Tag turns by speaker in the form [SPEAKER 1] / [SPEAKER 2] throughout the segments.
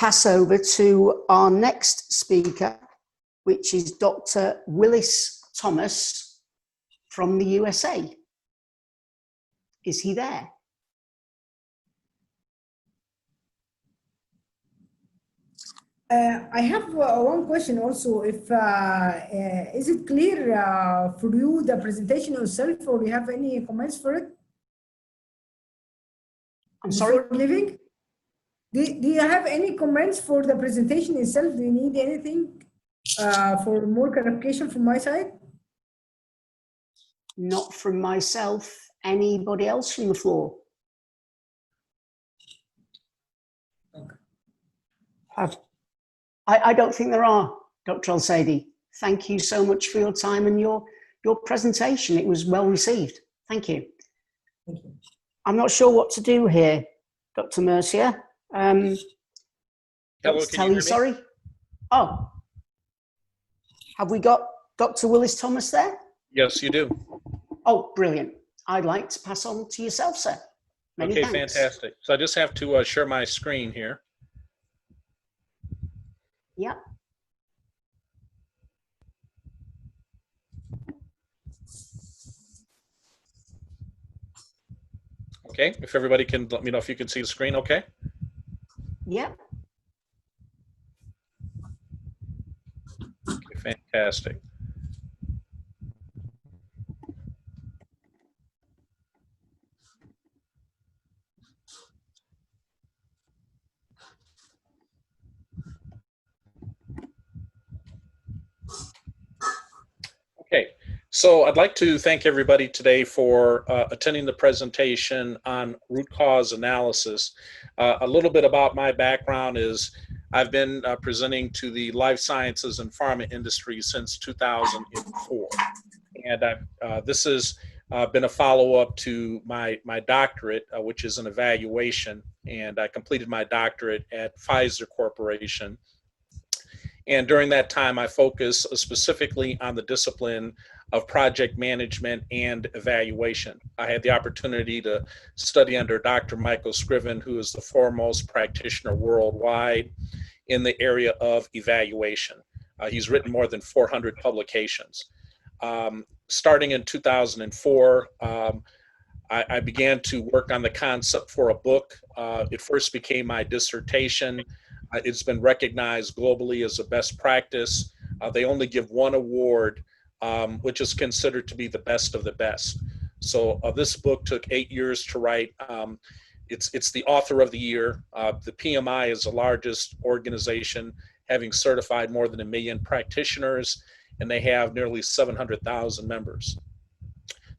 [SPEAKER 1] pass over to our next speaker, which is Dr. Willis Thomas from the USA. Is he there?
[SPEAKER 2] I have one question also. If is it clear for you the presentation itself, or do you have any comments for it?
[SPEAKER 1] I'm sorry?
[SPEAKER 2] Before leaving? Do you have any comments for the presentation itself? Do you need anything for more clarification from my side?
[SPEAKER 1] Not from myself. Anybody else from the floor?
[SPEAKER 2] Okay.
[SPEAKER 1] I don't think there are, Dr. Al-Saidi. Thank you so much for your time and your presentation. It was well received. Thank you.
[SPEAKER 2] Thank you.
[SPEAKER 1] I'm not sure what to do here, Dr. Mercier.
[SPEAKER 3] Hello, can you hear me?
[SPEAKER 1] Sorry. Oh, have we got Dr. Willis Thomas there?
[SPEAKER 3] Yes, you do.
[SPEAKER 1] Oh, brilliant. I'd like to pass on to yourself, sir. Many
[SPEAKER 3] Okay,
[SPEAKER 1] thanks.
[SPEAKER 3] fantastic. So I just have to share my screen here.
[SPEAKER 1] Yeah.
[SPEAKER 3] Okay, if everybody can let me know if you can see the screen, okay?
[SPEAKER 1] Yeah.
[SPEAKER 3] Okay, fantastic. Okay, so I'd like to thank everybody today for attending the presentation on root cause analysis. A little bit about my background is I've been presenting to the life sciences and pharma industry since 2004. And this has been a follow-up to my doctorate, which is an evaluation. And I completed my doctorate at Pfizer Corporation. And during that time, I focused specifically on the discipline of project management and evaluation. I had the opportunity to study under Dr. Michael Scriven, who is the foremost practitioner worldwide in the area of evaluation. He's written more than 400 publications. Starting in 2004, I began to work on the concept for a book. It first became my dissertation. It's been recognized globally as a best practice. They only give one award, which is considered to be the best of the best. So this book took 8 years to write. It's the author of the year. The PMI is the largest organization, having certified more than 1 million practitioners, and they have nearly 700,000 members.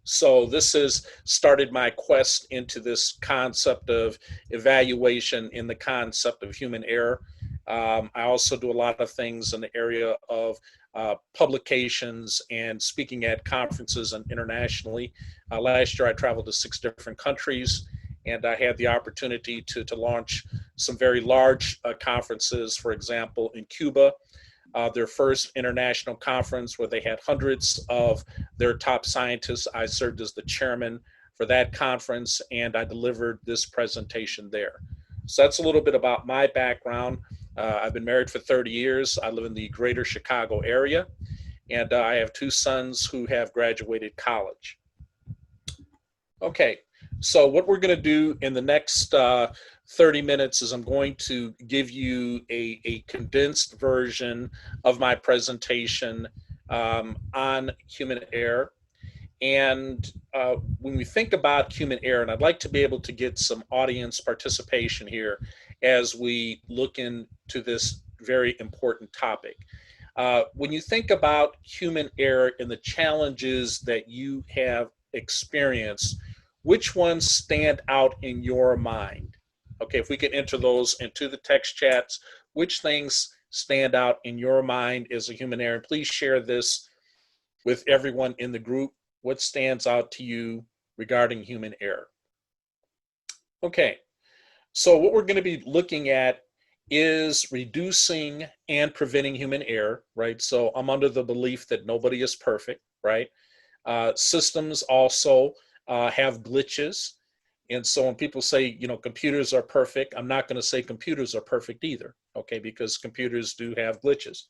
[SPEAKER 3] So this has started my quest into this concept of evaluation in the concept of human error. I also do a lot of things in the area of publications and speaking at conferences and internationally. Last year I traveled to 6 different countries, and I had the opportunity to launch some very large conferences, for example, in Cuba. Their first international conference where they had hundreds of their top scientists. I served as the chairman for that conference, and I delivered this presentation there. So that's a little bit about my background. I've been married for 30 years. I live in the greater Chicago area, and I have 2 sons who have graduated college. Okay, so what we're going to do in the next 30 minutes is I'm going to give you a condensed version of my presentation on human error. And when we think about human error, and I'd like to be able to get some audience participation here as we look into this very important topic. When you think about human error and the challenges that you have experienced, which ones stand out in your mind? Okay, if we could enter those into the text chats, which things stand out in your mind as a human error? Please share this with everyone in the group. What stands out to you regarding human error? Okay, so what we're going to be looking at is reducing and preventing human error, right? So I'm under the belief that nobody is perfect, right? Systems also have glitches. And so when people say, you know, computers are perfect, I'm not going to say computers are perfect either, okay, because computers do have glitches.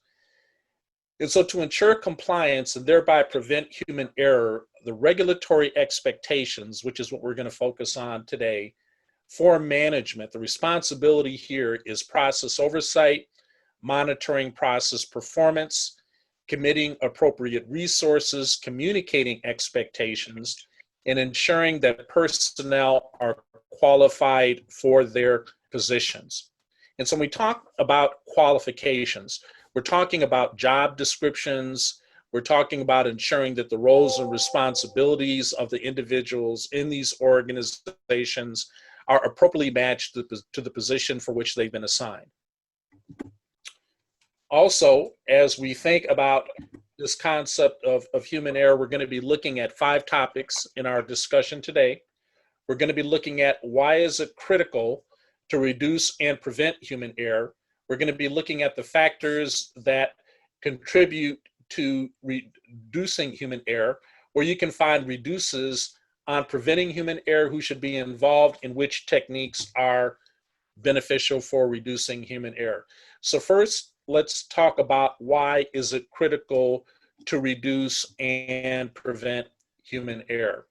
[SPEAKER 3] And so to ensure compliance and thereby prevent human error, the regulatory expectations, which is what we're going to focus on today, for management, the responsibility here is process oversight, monitoring process performance, committing appropriate resources, communicating expectations, and ensuring that personnel are qualified for their positions. And so when we talk about qualifications, we're talking about job descriptions, we're talking about ensuring that the roles and responsibilities of the individuals in these organizations are appropriately matched to the position for which they've been assigned. Also, as we think about this concept of human error, we're going to be looking at 5 topics in our discussion today. We're going to be looking at why is it critical to reduce and prevent human error. We're going to be looking at the factors that contribute to reducing human error, where you can find reduces on preventing human error, who should be involved, and which techniques are beneficial for reducing human error. So first, let's talk about why is it critical to reduce and prevent human error.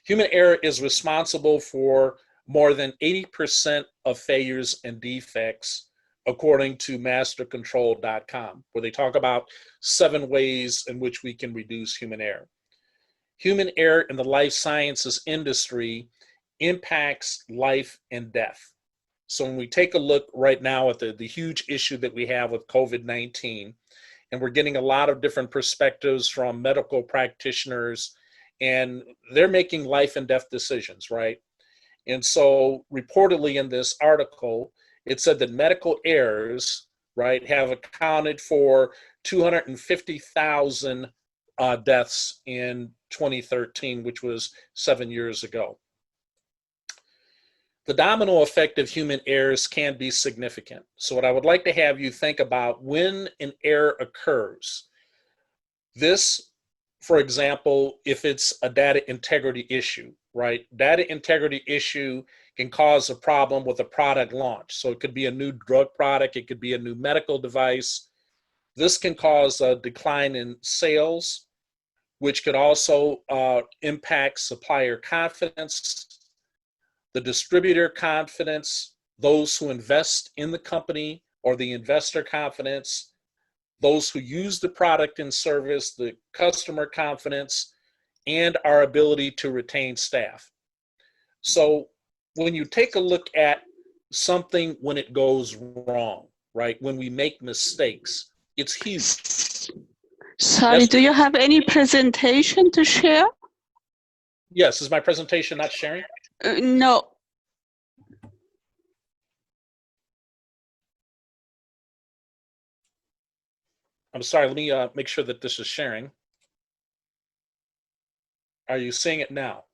[SPEAKER 3] Human error is responsible for more than 80% of failures and defects, according to mastercontrol.com, where they talk about 7 ways in which we can reduce human error. Human error in the life sciences industry impacts life and death. So when we take a look right now at the huge issue that we have with COVID-19, and we're getting a lot of different perspectives from medical practitioners, and they're making life and death decisions, right? And so reportedly in this article, it said that medical errors, right, have accounted for 250,000 deaths in 2013, which was 7 years ago. The domino effect of human errors can be significant. So what I would like to have you think about when an error occurs, this, for example, if it's a data integrity issue, right? Data integrity issue can cause a problem with a product launch. So it could be a new drug product, it could be a new medical device. This can cause a decline in sales, which could also impact supplier confidence, the distributor confidence, those who invest in the company, or the investor confidence, those who use the product and service, the customer confidence, and our ability to retain staff. So when you take a look at something when it goes wrong, right, when we make mistakes, it's huge.
[SPEAKER 4] Sorry,
[SPEAKER 3] Yes,
[SPEAKER 4] do you have any presentation to share?
[SPEAKER 3] Yes, is my presentation not sharing?
[SPEAKER 4] No.
[SPEAKER 3] I'm sorry, let me make sure that this is sharing. Are you seeing it now?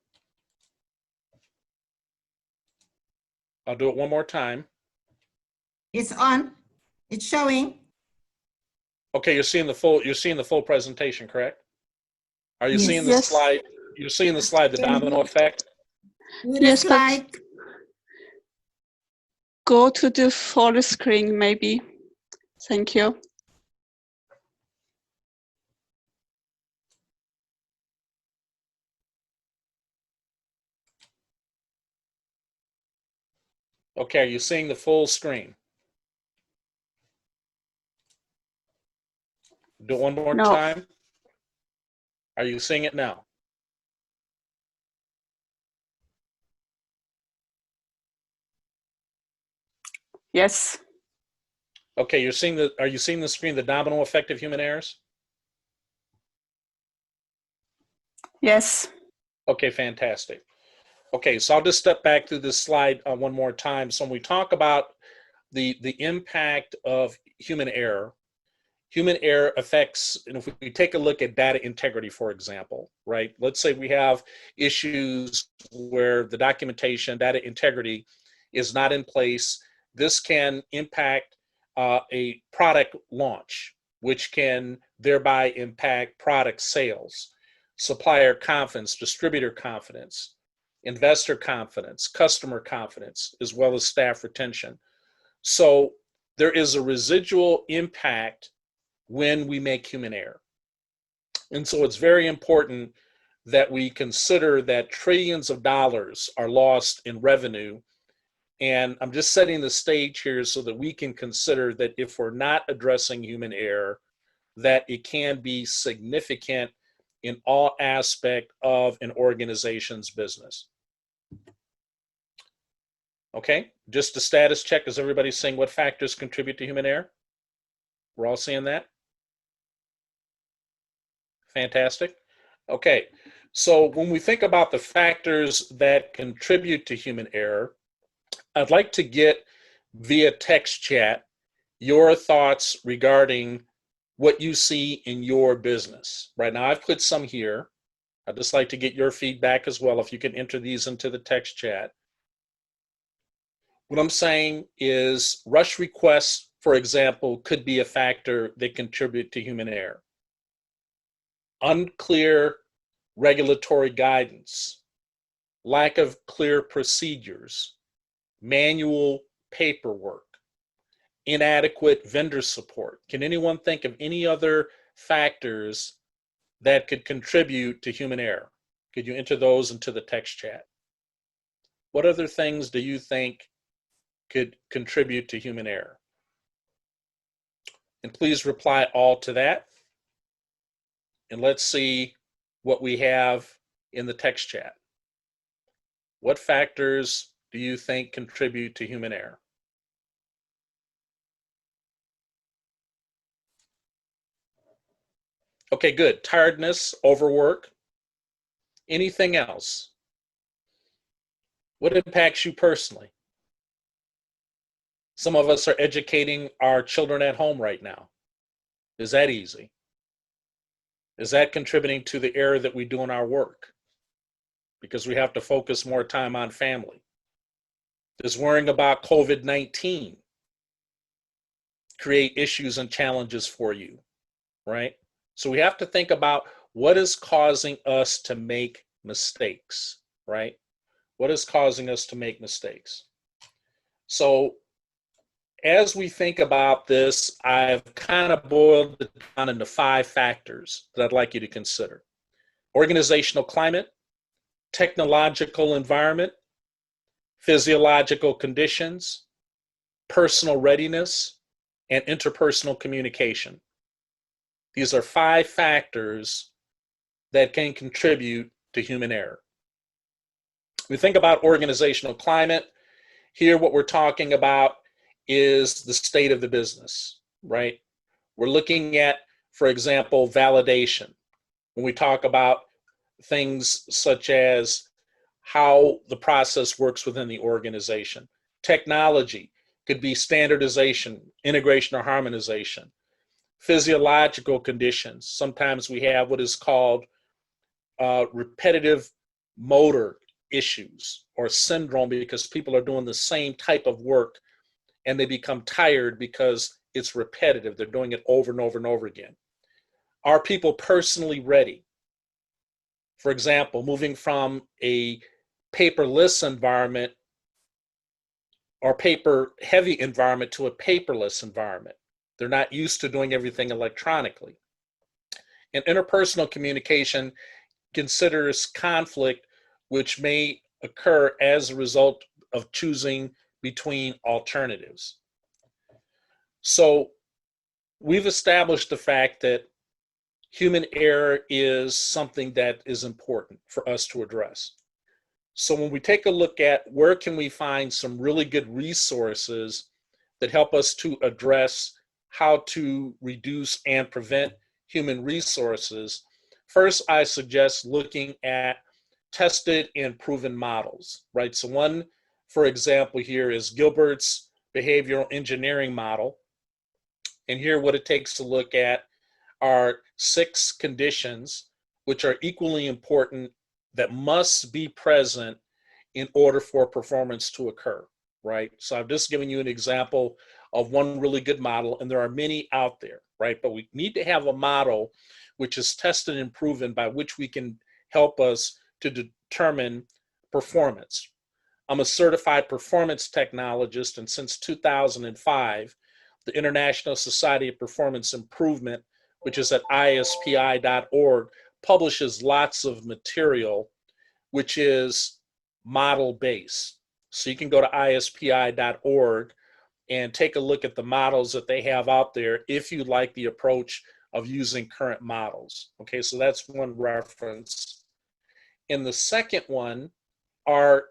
[SPEAKER 3] I'll do it one more time.
[SPEAKER 5] It's on. It's showing.
[SPEAKER 3] Okay, you're seeing the full presentation, correct? Are you
[SPEAKER 5] Yes.
[SPEAKER 3] seeing the
[SPEAKER 4] Yes.
[SPEAKER 3] slide? You're seeing the slide, the domino effect?
[SPEAKER 4] Yes, but
[SPEAKER 5] Like,
[SPEAKER 4] go to the full screen, maybe. Thank you.
[SPEAKER 3] Okay, are you seeing the full screen? Do it one more
[SPEAKER 4] No.
[SPEAKER 3] time. Are you seeing it now?
[SPEAKER 4] Yes.
[SPEAKER 3] Okay, are you seeing the screen, the domino effect of human errors?
[SPEAKER 4] Yes.
[SPEAKER 3] Okay, fantastic. Okay, so I'll just step back through this slide one more time. So when we talk about the impact of human error affects, and if we take a look at data integrity, for example, right? Let's say we have issues where the documentation, data integrity is not in place. This can impact a product launch, which can thereby impact product sales, supplier confidence, distributor confidence. investor confidence, customer confidence, as well as staff retention. So there is a residual impact when we make human error. And so it's very important that we consider that trillions of dollars are lost in revenue. And I'm just setting the stage here so that we can consider that if we're not addressing human error, that it can be significant in all aspects of an organization's business. Okay, just a status check. Is everybody seeing what factors contribute to human error? We're all seeing that? Fantastic. Okay, so when we think about the factors that contribute to human error, I'd like to get via text chat your thoughts regarding what you see in your business. Right now, I've put some here. I'd just like to get your feedback as well, if you can enter these into the text chat. What I'm saying is rush requests, for example, could be a factor that contribute to human error. Unclear regulatory guidance, lack of clear procedures, manual paperwork, inadequate vendor support. Can anyone think of any other factors that could contribute to human error? Could you enter those into the text chat? What other things do you think could contribute to human error? And please reply all to that. And let's see what we have in the text chat. What factors do you think contribute to human error? Okay, good. Tiredness, overwork. Anything else? What impacts you personally? Some of us are educating our children at home right now. Is that easy? Is that contributing to the error that we do in our work? Because we have to focus more time on family. Does worrying about COVID-19 create issues and challenges for you, right? So we have to think about what is causing us to make mistakes, right? What is causing us to make mistakes? So as we think about this, I've kind of boiled it down into 5 factors that I'd like you to consider. Organizational climate, technological environment, physiological conditions, personal readiness, and interpersonal communication. These are 5 factors that can contribute to human error. We think about organizational climate. Here, what we're talking about is the state of the business, right? We're looking at, for example, validation. When we talk about things such as how the process works within the organization. Technology could be standardization, integration, or harmonization. Physiological conditions. Sometimes we have what is called repetitive motor issues or syndrome, because people are doing the same type of work and they become tired because it's repetitive. They're doing it over and over and over again. Are people personally ready? For example, moving from a paperless environment or paper-heavy environment to a paperless environment. They're not used to doing everything electronically. And interpersonal communication considers conflict which may occur as a result of choosing between alternatives. So we've established the fact that human error is something that is important for us to address. So when we take a look at where can we find some really good resources that help us to address how to reduce and prevent human resources, first I suggest looking at tested and proven models, right? So one, for example, here is Gilbert's behavioral engineering model. And here what it takes to look at are 6 conditions which are equally important that must be present in order for performance to occur, right? So I've just given you an example of one really good model, and there are many out there, right? But we need to have a model which is tested and proven by which we can help us to determine performance. I'm a certified performance technologist, and since 2005, the International Society of Performance Improvement, which is at ispi.org, publishes lots of material which is model-based. So you can go to ispi.org and take a look at the models that they have out there if you like the approach of using current models. Okay, so that's one reference. And the second one are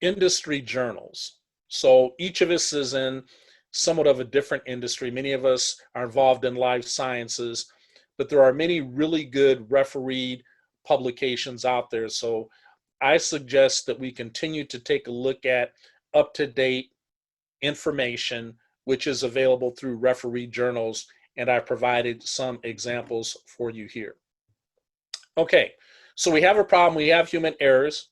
[SPEAKER 3] industry journals. So each of us is in somewhat of a different industry. Many of us are involved in life sciences, but there are many really good refereed publications out there. So I suggest that we continue to take a look at up-to-date information, which is available through refereed journals, and I provided some examples for you here. Okay, so we have a problem. We have human errors.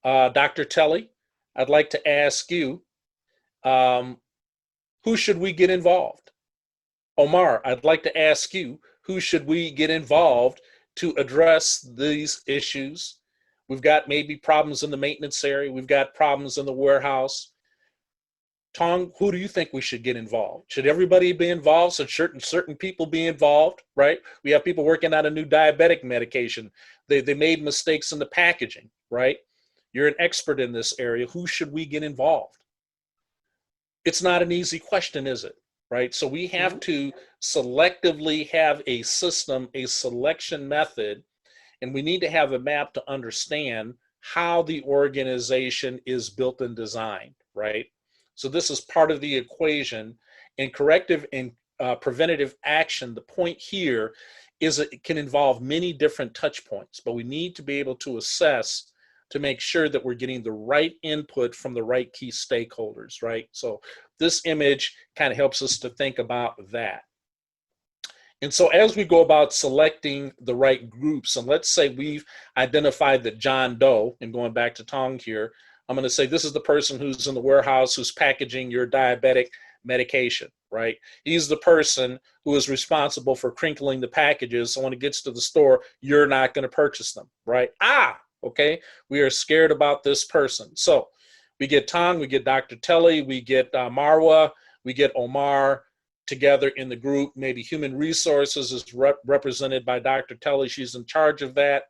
[SPEAKER 3] Dr. Telly, I'd like to ask you, who should we get involved? Omar, I'd like to ask you, who should we get involved to address these issues? We've got maybe problems in the maintenance area. We've got problems in the warehouse. Tong, who do you think we should get involved? Should everybody be involved? Should certain people be involved, right? We have people working on a new diabetic medication. They made mistakes in the packaging, right? You're an expert in this area. Who should we get involved? It's not an easy question, is it? Right? So we have to selectively have a system, a selection method, and we need to have a map to understand how the organization is built and designed, right? So this is part of the equation. And corrective and preventative action, the point here is that it can involve many different touch points, but we need to be able to assess to make sure that we're getting the right input from the right key stakeholders, right? So this image kind of helps us to think about that. And so as we go about selecting the right groups, and let's say we've identified that John Doe, and going back to Tong here, I'm going to say this is the person who's in the warehouse who's packaging your diabetic medication, right? He's the person who is responsible for crinkling the packages, so when it gets to the store, you're not going to purchase them, right? Okay, we are scared about this person. So we get Tong, we get Dr. Telly, we get Marwa, we get Omar together in the group. Maybe human resources is represented by Dr. Telly. She's in charge of that.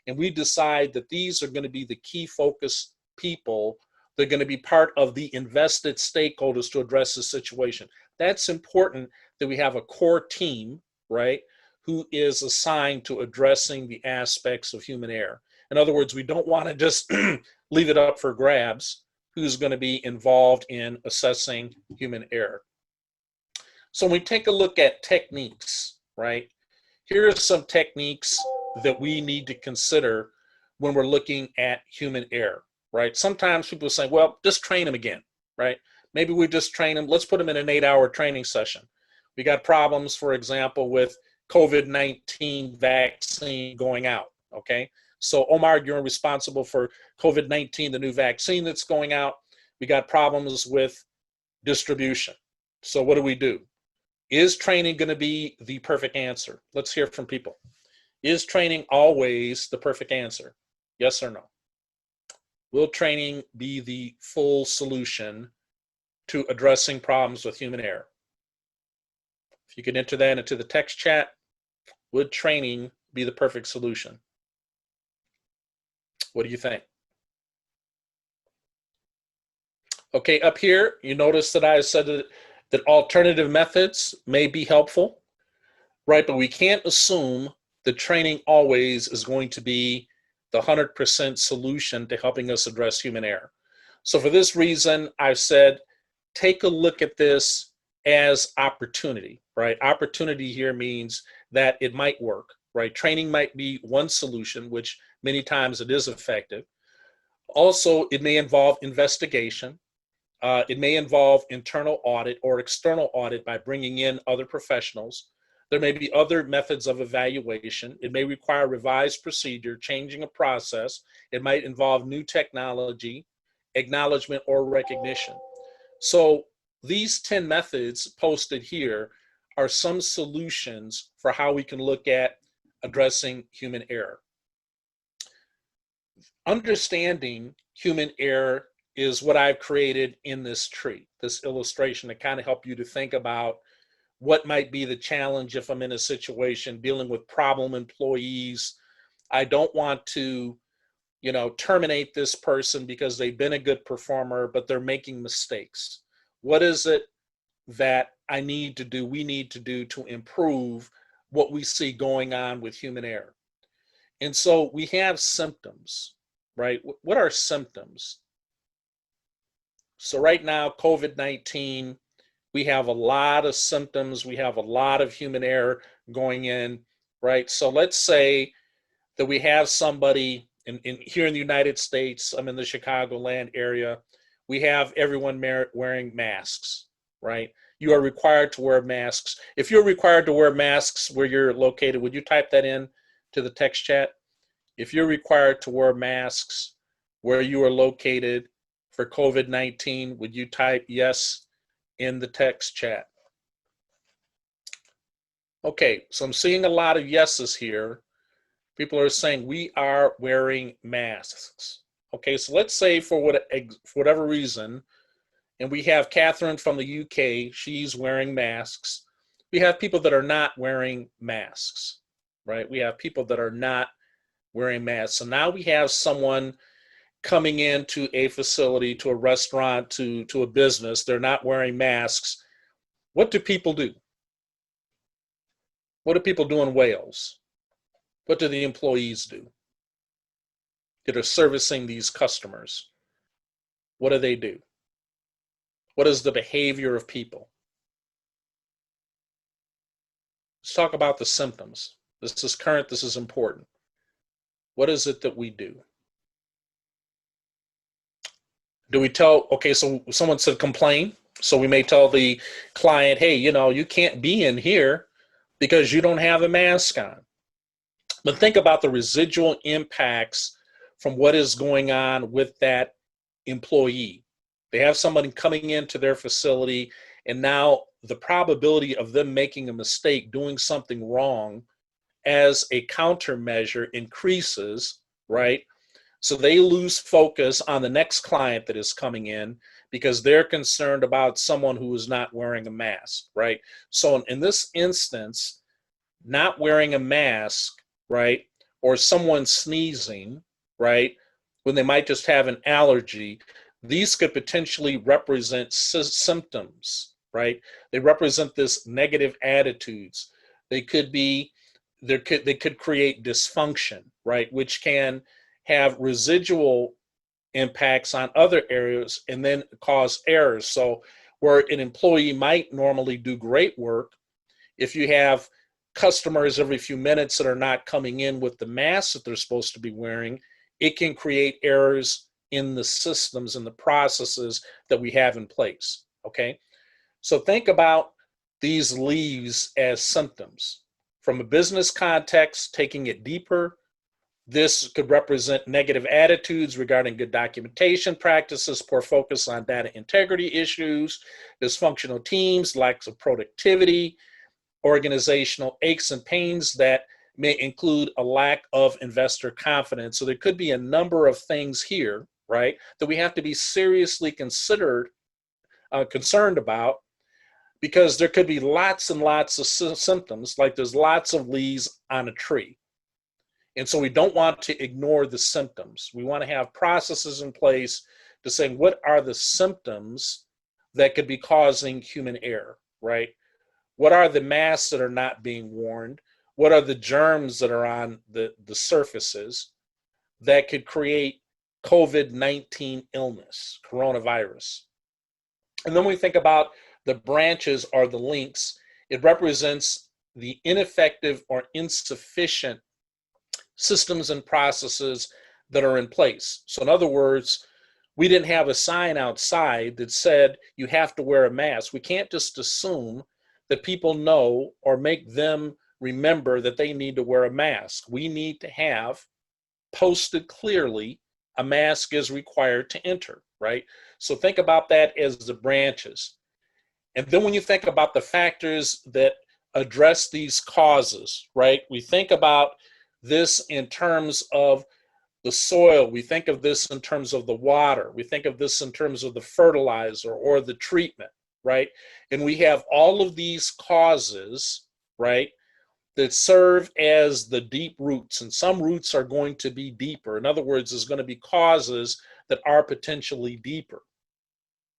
[SPEAKER 3] And we decide that these are going to be the key focus people. They're going to be part of the invested stakeholders to address the situation. That's important that we have a core team, right, who is assigned to addressing the aspects of human error. In other words, we don't want to just leave it up for grabs who's going to be involved in assessing human error. So when we take a look at techniques, right, here are some techniques that we need to consider when we're looking at human error, right? Sometimes people say, well, just train them again, right? Maybe we just train them. Let's put them in an 8-hour training session. We got problems, for example, with COVID-19 vaccine going out, okay? So Omar, you're responsible for COVID-19, the new vaccine that's going out. We got problems with distribution. So what do? Is training going to be the perfect answer? Let's hear from people. Is training always the perfect answer? Yes or no? Will training be the full solution to addressing problems with human error? If you could enter that into the text chat, would training be the perfect solution? What do you think? Okay, up here, you notice that I said that alternative methods may be helpful, right? But we can't assume that training always is going to be the 100% solution to helping us address human error. So for this reason, I've said, take a look at this as opportunity, right? Opportunity here means that it might work, right? Training might be one solution, which many times it is effective. Also, it may involve investigation. It may involve internal audit or external audit by bringing in other professionals. There may be other methods of evaluation. It may require revised procedure, changing a process. It might involve new technology, acknowledgement, or recognition. So these 10 methods posted here are some solutions for how we can look at addressing human error. understanding human error is what I've created in this tree, this illustration, to kind of help you to think about what might be the challenge if I'm in a situation dealing with problem employees. I don't want to, terminate this person because they've been a good performer, but they're making mistakes. What is it that we need to do to improve what we see going on with human error? And so we have symptoms, right? What are symptoms? So right now, COVID-19, we have a lot of symptoms. We have a lot of human error going in, right? So let's say that we have somebody here in the United States, I'm in the Chicagoland area, we have everyone wearing masks, right? You are required to wear masks. If you're required to wear masks where you're located, would you type that in to the text chat? If you're required to wear masks where you are located for COVID-19, would you type yes in the text chat? Okay, so I'm seeing a lot of yeses here. People are saying we are wearing masks. Okay, so let's say for whatever reason, and we have Catherine from the UK, she's wearing masks. We have people that are not wearing masks, right? We have people that are not wearing masks. So now we have someone coming into a facility, to a restaurant, to a business, they're not wearing masks. What do people do? What do people do in Wales? What do the employees do that are servicing these customers? What do they do? What is the behavior of people? Let's talk about the symptoms. This is current, this is important. What is it that we do? Do we tell, okay, so someone said complain. So we may tell the client, hey, you can't be in here because you don't have a mask on. But think about the residual impacts from what is going on with that employee. They have somebody coming into their facility, and now the probability of them making a mistake, doing something wrong as a countermeasure increases, right? So they lose focus on the next client that is coming in because they're concerned about someone who is not wearing a mask, right? So in this instance, not wearing a mask, right, or someone sneezing, right, when they might just have an allergy, these could potentially represent symptoms, right? They represent this negative attitudes. They could create dysfunction, right, which can have residual impacts on other areas and then cause errors. So where an employee might normally do great work, if you have customers every few minutes that are not coming in with the masks that they're supposed to be wearing, it can create errors in the systems and the processes that we have in place, okay? So think about these leaves as symptoms. From a business context, taking it deeper, this could represent negative attitudes regarding good documentation practices, poor focus on data integrity issues, dysfunctional teams, lacks of productivity, organizational aches and pains that may include a lack of investor confidence. So there could be a number of things here, right, that we have to be seriously concerned about, because there could be lots and lots of symptoms, like there's lots of leaves on a tree. And so we don't want to ignore the symptoms. We want to have processes in place to say, what are the symptoms that could be causing human error, right? What are the masks that are not being worn? What are the germs that are on the surfaces that could create COVID-19 illness, coronavirus? And then we think about the branches or the links. It represents the ineffective or insufficient systems and processes that are in place. So in other words, we didn't have a sign outside that said you have to wear a mask. We can't just assume that people know or make them remember that they need to wear a mask. We need to have posted clearly a mask is required to enter, right? So think about that as the branches. And then when you think about the factors that address these causes, right? We think about this in terms of the soil, we think of this in terms of the water, we think of this in terms of the fertilizer or the treatment, right? And we have all of these causes, right, that serve as the deep roots, and some roots are going to be deeper. In other words, there's going to be causes that are potentially deeper.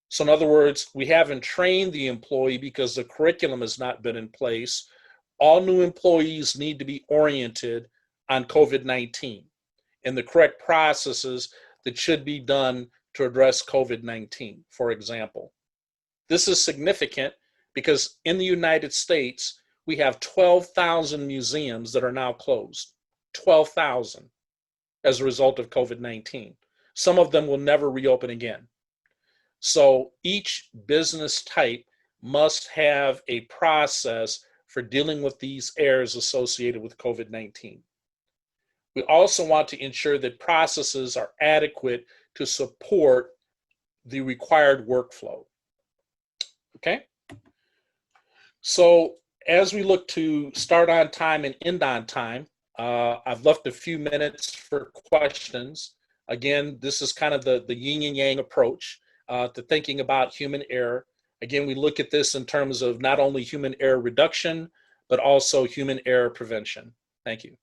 [SPEAKER 3] So in other words, we haven't trained the employee because the curriculum has not been in place. All new employees need to be oriented on COVID-19 and the correct processes that should be done to address COVID-19, for example. This is significant because in the United States, we have 12,000 museums that are now closed, 12,000 as a result of COVID-19. Some of them will never reopen again. So each business type must have a process for dealing with these errors associated with COVID-19. We also want to ensure that processes are adequate to support the required workflow. Okay? So as we look to start on time and end on time, I've left a few minutes for questions. Again, this is kind of the yin and yang approach to thinking about human error. Again, we look at this in terms of not only human error reduction, but also human error prevention. Thank you.